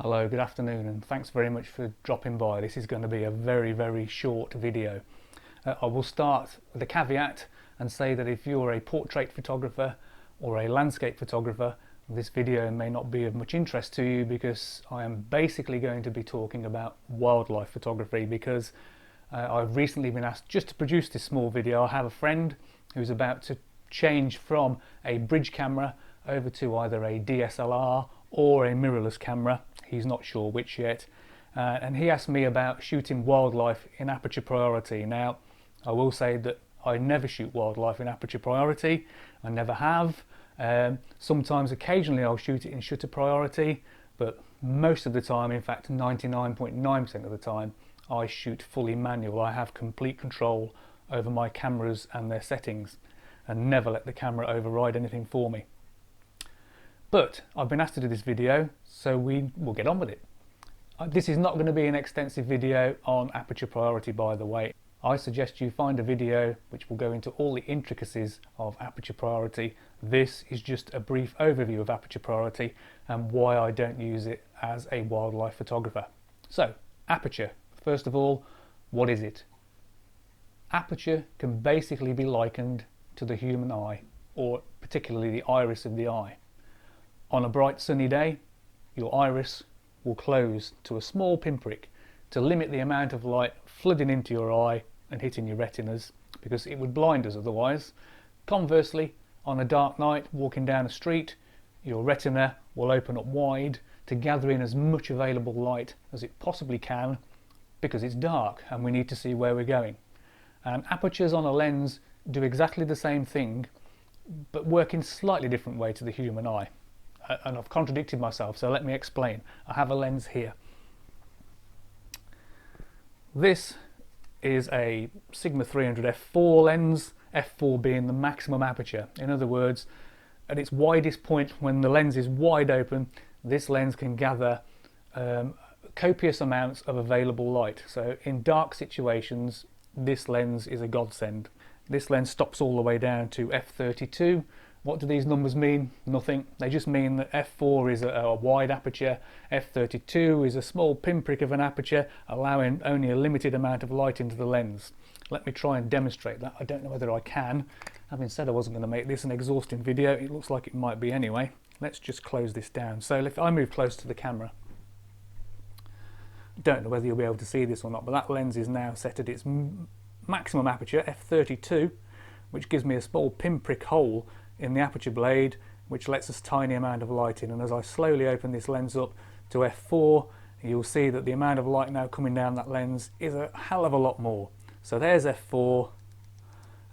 Hello, good afternoon, and thanks very much for dropping by. This is going to be a very short video. I will start with a caveat and say that if you're a portrait photographer or a landscape photographer, this video may not be of much interest to you because I am basically going to be talking about wildlife photography because I've recently been asked just to produce this small video. I have a friend who's about to change from a bridge camera over to either a DSLR or a mirrorless camera. He's not sure which yet, and he asked me about shooting wildlife in Aperture Priority. Now, I will say that I never shoot wildlife in Aperture Priority. I never have. Sometimes, occasionally, I'll shoot it in Shutter Priority, but most of the time, in fact 99.9% of the time, I shoot fully manual. I have complete control over my cameras and their settings and never let the camera override anything for me. But I've been asked to do this video, so we will get on with it. This is not going to be an extensive video on Aperture Priority, by the way. I suggest you find a video which will go into all the intricacies of Aperture Priority. This is just a brief overview of Aperture Priority and why I don't use it as a wildlife photographer. So, Aperture. First of all, what is it? Aperture can basically be likened to the human eye, or particularly the iris of the eye. On a bright sunny day, your iris will close to a small pinprick to limit the amount of light flooding into your eye and hitting your retinas, because it would blind us otherwise. Conversely, on a dark night walking down a street, your retina will open up wide to gather in as much available light as it possibly can, because it's dark and we need to see where we're going. And apertures on a lens do exactly the same thing, but work in a slightly different way to the human eye. And I've contradicted myself, so let me explain. I have a lens here. This is a Sigma 300 f4 lens, f4 being the maximum aperture. In other words, at its widest point, when the lens is wide open, this lens can gather copious amounts of available light. So in dark situations, this lens is a godsend. This lens stops all the way down to f32. What do these numbers mean? Nothing. They just mean that f4 is a wide aperture, f32 is a small pinprick of an aperture, allowing only a limited amount of light into the lens. Let me try and demonstrate that. I don't know whether I can. Having said I wasn't going to make this an exhausting video, it looks like it might be anyway. Let's just close this down. So if I move close to the camera, I don't know whether you'll be able to see this or not, but that lens is now set at its maximum aperture, f32, which gives me a small pinprick hole in the aperture blade, which lets us a tiny amount of light in. And as I slowly open this lens up to f4, you'll see that the amount of light now coming down that lens is a hell of a lot more. So there's f4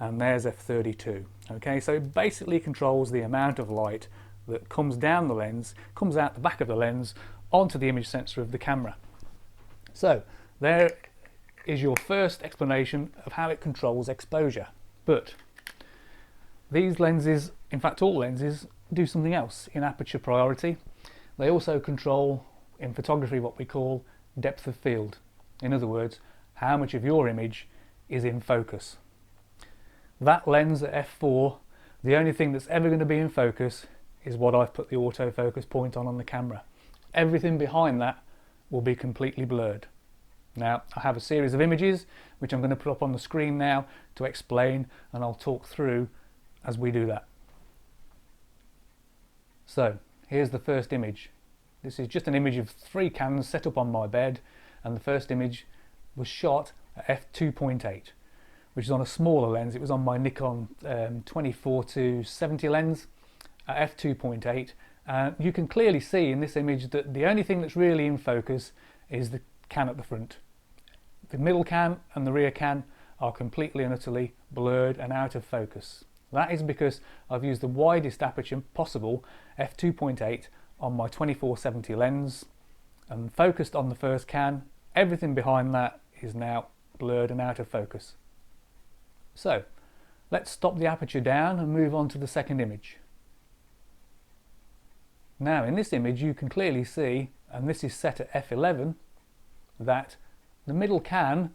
and there's f32. Okay, so it basically controls the amount of light that comes down the lens, comes out the back of the lens onto the image sensor of the camera. So there is your first explanation of how it controls exposure. But these lenses, in fact all lenses, do something else in Aperture Priority. They also control, in photography, what we call depth of field. In other words, how much of your image is in focus. That lens at f4, the only thing that's ever going to be in focus is what I've put the autofocus point on the camera. Everything behind that will be completely blurred. Now, I have a series of images which I'm going to put up on the screen now to explain, and I'll talk through as we do that. So here's the first image. This is just an image of 3 cans set up on my bed, and the first image was shot at f2.8, which is on a smaller lens. It was on my Nikon 24-70 lens at f2.8. You can clearly see in this image that the only thing that's really in focus is the can at the front. The middle can and the rear can are completely and utterly blurred and out of focus. That is because I've used the widest aperture possible, f2.8, on my 24-70 lens and focused on the first can. Everything behind that is now blurred and out of focus. So let's stop the aperture down and move on to the second image. Now in this image you can clearly see, and this is set at f11, that the middle can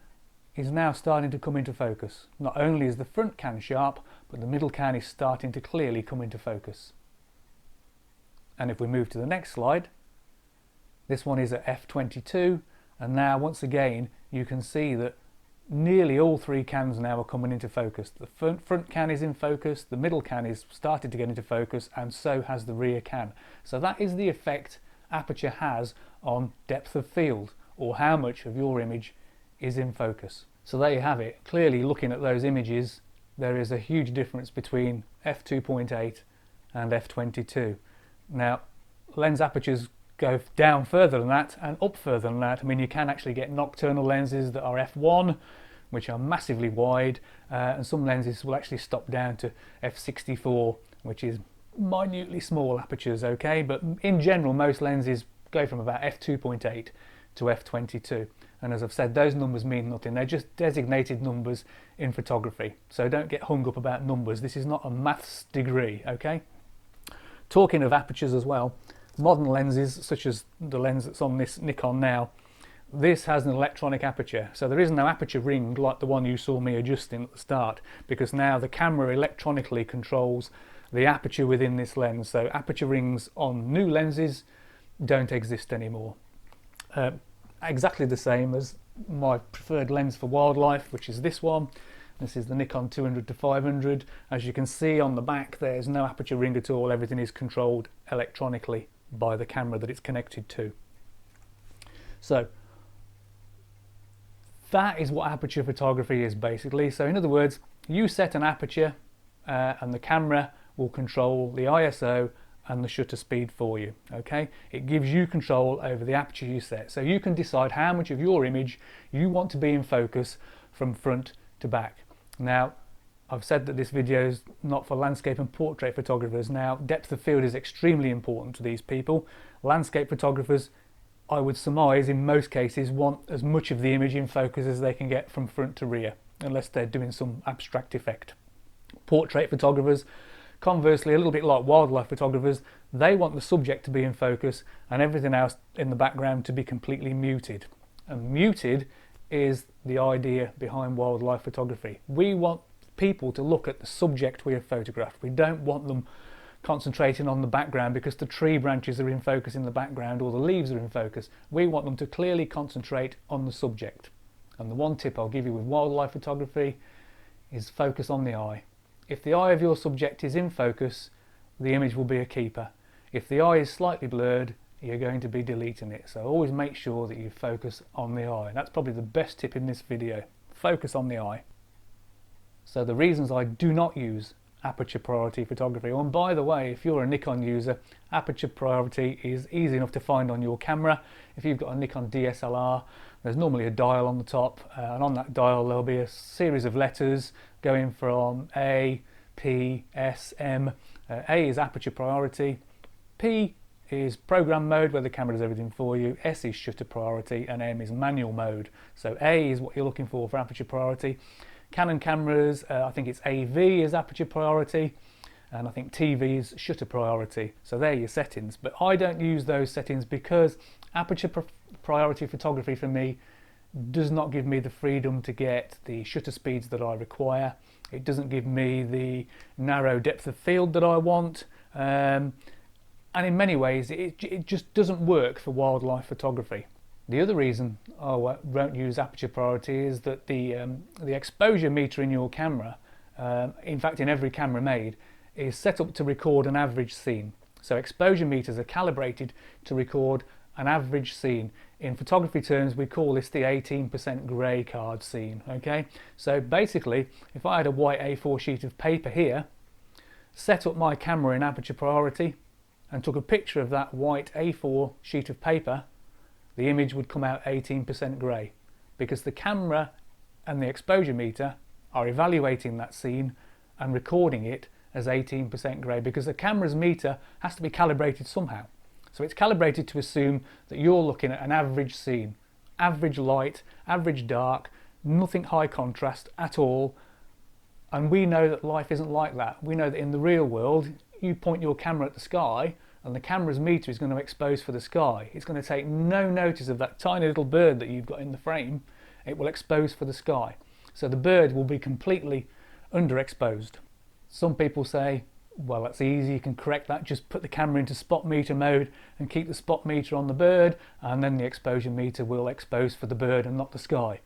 is now starting to come into focus. Not only is the front can sharp, but the middle can is starting to clearly come into focus. And if we move to the next slide, This one is at f22, and now once again you can see that nearly all three cans now are coming into focus. The front can is in focus, the middle can is started to get into focus, and so has the rear can. So that is the effect aperture has on depth of field, or how much of your image is in focus. So there you have it. Clearly, looking at those images, there is a huge difference between f2.8 and f22. Now, lens apertures go down further than that and up further than that. I mean, you can actually get nocturnal lenses that are f1, which are massively wide, and some lenses will actually stop down to f64, which is minutely small apertures, okay? But in general, most lenses go from about f2.8 to f22. And as I've said, those numbers mean nothing. They're just designated numbers in photography. So don't get hung up about numbers. This is not a maths degree, okay? Talking of apertures as well, modern lenses, such as the lens that's on this Nikon now, this has an electronic aperture. So there is no aperture ring like the one you saw me adjusting at the start, because now the camera electronically controls the aperture within this lens. So aperture rings on new lenses don't exist anymore. Exactly the same as my preferred lens for wildlife, which is this one. This is the Nikon 200-500. As you can see on the back, there's no aperture ring at all. Everything is controlled electronically by the camera that it's connected to. So that is what aperture photography is basically. So in other words, you set an aperture and the camera will control the ISO and the shutter speed for you, okay? It gives you control over the aperture you set. So you can decide how much of your image you want to be in focus from front to back. Now, I've said that this video is not for landscape and portrait photographers. Now, depth of field is extremely important to these people. Landscape photographers, I would surmise, in most cases, want as much of the image in focus as they can get from front to rear, unless they're doing some abstract effect. Portrait photographers, conversely, a little bit like wildlife photographers, they want the subject to be in focus and everything else in the background to be completely muted. And muted is the idea behind wildlife photography. We want people to look at the subject we have photographed. We don't want them concentrating on the background because the tree branches are in focus in the background or the leaves are in focus. We want them to clearly concentrate on the subject. And the one tip I'll give you with wildlife photography is focus on the eye. If the eye of your subject is in focus, the image will be a keeper. If the eye is slightly blurred, you're going to be deleting it. So always make sure that you focus on the eye. That's probably the best tip in this video. Focus on the eye. So the reasons I do not use aperture priority photography. And by the way, if you're a Nikon user, aperture priority is easy enough to find on your camera. If you've got a Nikon DSLR, there's normally a dial on the top, and on that dial there'll be a series of letters going from A, P, S, M. A is aperture priority, P is program mode where the camera does everything for you, S is shutter priority, and M is manual mode. So A is what you're looking for aperture priority. Canon cameras, I think it's AV is aperture priority, and I think TV is shutter priority. So they're your settings, but I don't use those settings because aperture priority photography for me does not give me the freedom to get the shutter speeds that I require. It doesn't give me the narrow depth of field that I want, and in many ways it just doesn't work for wildlife photography. The other reason I won't use aperture priority is that the exposure meter in your camera, in fact in every camera made, is set up to record an average scene. So exposure meters are calibrated to record an average scene. In photography terms, we call this the 18% grey card scene, okay? So basically, if I had a white A4 sheet of paper here, set up my camera in aperture priority, and took a picture of that white A4 sheet of paper, the image would come out 18% grey, because the camera and the exposure meter are evaluating that scene and recording it as 18% grey, because the camera's meter has to be calibrated somehow. So it's calibrated to assume that you're looking at an average scene, average light, average dark, nothing high contrast at all. And we know that life isn't like that. We know that in the real world, you point your camera at the sky and the camera's meter is going to expose for the sky. It's going to take no notice of that tiny little bird that you've got in the frame. It will expose for the sky. So the bird will be completely underexposed. Some people say Well, that's easy, you can correct that. Just put the camera into spot meter mode and keep the spot meter on the bird, and then the exposure meter will expose for the bird and not the sky.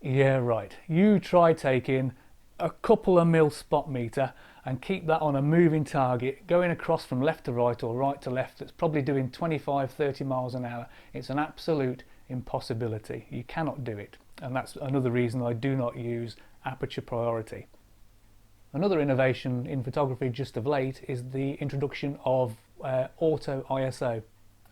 Yeah, right. You try taking a couple of mil spot meter and keep that on a moving target going across from left to right or right to left that's probably doing 25-30 miles an hour. It's an absolute impossibility. You cannot do it, and that's another reason I do not use Aperture Priority. Another innovation in photography just of late is the introduction of auto ISO,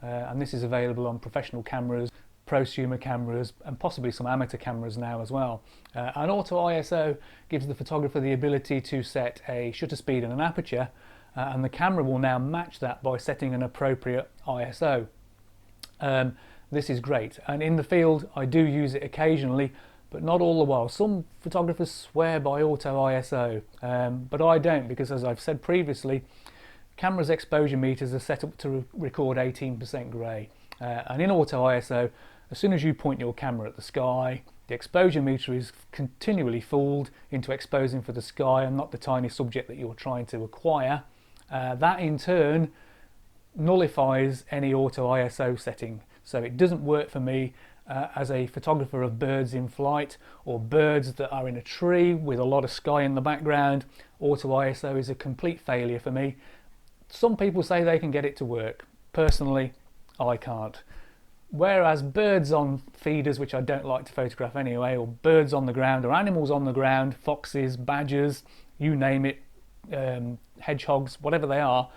and this is available on professional cameras, prosumer cameras, and possibly some amateur cameras now as well. And auto ISO gives the photographer the ability to set a shutter speed and an aperture, and the camera will now match that by setting an appropriate ISO. This is great, and in the field I do use it occasionally, but not all the while. Some photographers swear by auto ISO, but I don't, because as I've said previously, cameras' exposure meters are set up to record 18% grey, and in auto ISO, as soon as you point your camera at the sky, the exposure meter is continually fooled into exposing for the sky and not the tiny subject that you're trying to acquire. That in turn nullifies any auto ISO setting, so it doesn't work for me as a photographer of birds in flight or birds that are in a tree with a lot of sky in the background. Auto ISO is a complete failure for me. Some people say they can get it to work. Personally, I can't. Whereas birds on feeders, which I don't like to photograph anyway, or birds on the ground, or animals on the ground, foxes, badgers, you name it, hedgehogs, whatever they are,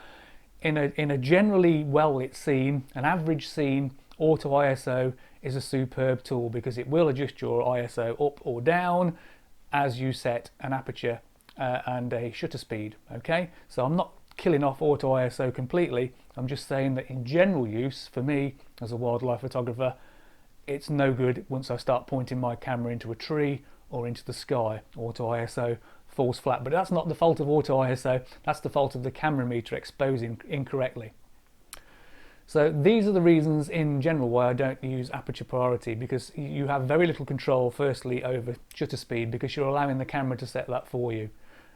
in a generally well-lit scene, an average scene, auto ISO is a superb tool because it will adjust your ISO up or down as you set an aperture and a shutter speed. Okay, so I'm not killing off auto ISO completely. I'm just saying that in general use, for me as a wildlife photographer, it's no good once I start pointing my camera into a tree or into the sky. Auto ISO falls flat, but that's not the fault of auto ISO, that's the fault of the camera meter exposing incorrectly. So these are the reasons in general why I don't use Aperture Priority, because you have very little control firstly over shutter speed because you're allowing the camera to set that for you.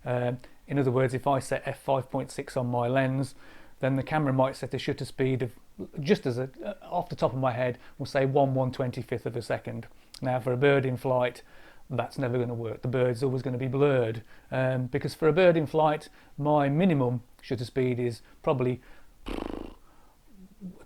In other words, if I set f5.6 on my lens, then the camera might set a shutter speed of, just as off the top of my head, we'll say 1/125th of a second. Now for a bird in flight, that's never going to work. The bird's always going to be blurred, because for a bird in flight, my minimum shutter speed is probably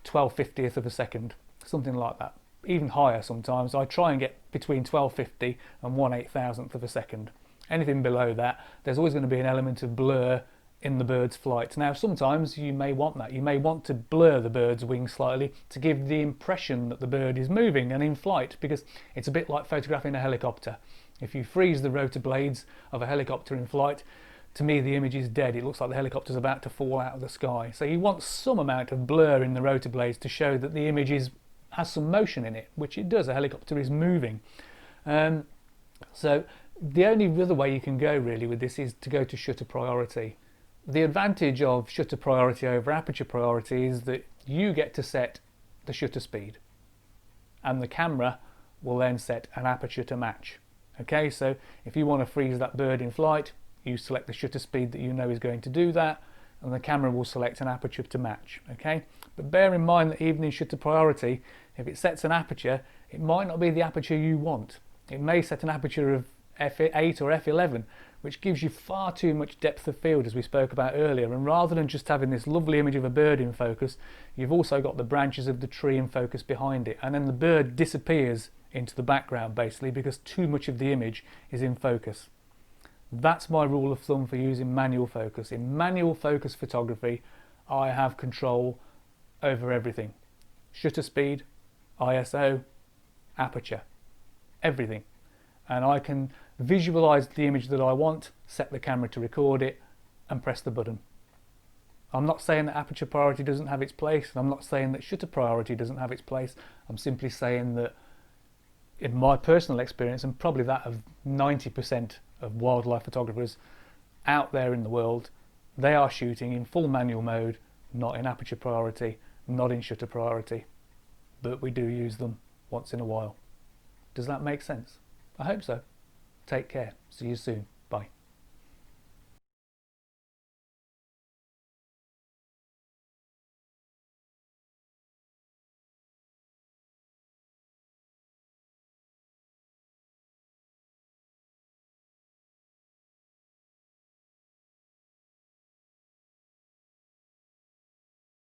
12/50th of a second, something like that. Even higher sometimes. I try and get between 1250 and 1/8000th of a second. Anything below that, there's always going to be an element of blur in the bird's flight. Now sometimes you may want that. You may want to blur the bird's wings slightly to give the impression that the bird is moving and in flight, because it's a bit like photographing a helicopter. If you freeze the rotor blades of a helicopter in flight, to me the image is dead. It looks like the helicopter's about to fall out of the sky. So you want some amount of blur in the rotor blades to show that the image has some motion in it, which it does. A helicopter is moving. So the only other way you can go really with this is to go to shutter priority. The advantage of shutter priority over aperture priority is that you get to set the shutter speed and the camera will then set an aperture to match. Okay, so if you want to freeze that bird in flight, you select the shutter speed that you know is going to do that, and the camera will select an aperture to match. Okay, but bear in mind that even in shutter priority, if it sets an aperture, it might not be the aperture you want. It may set an aperture of f8 or f11, which gives you far too much depth of field, as we spoke about earlier, and rather than just having this lovely image of a bird in focus, you've also got the branches of the tree in focus behind it, and then the bird disappears into the background basically because too much of the image is in focus. That's my rule of thumb for using manual focus. In manual focus photography, I have control over everything. Shutter speed, ISO, aperture, everything. And I can visualize the image that I want, set the camera to record it, and press the button. I'm not saying that aperture priority doesn't have its place, and I'm not saying that shutter priority doesn't have its place. I'm simply saying that in my personal experience, and probably that of 90% of wildlife photographers out there in the world, they are shooting in full manual mode, not in aperture priority, not in shutter priority, but we do use them once in a while. Does that make sense? I hope so. Take care. See you soon.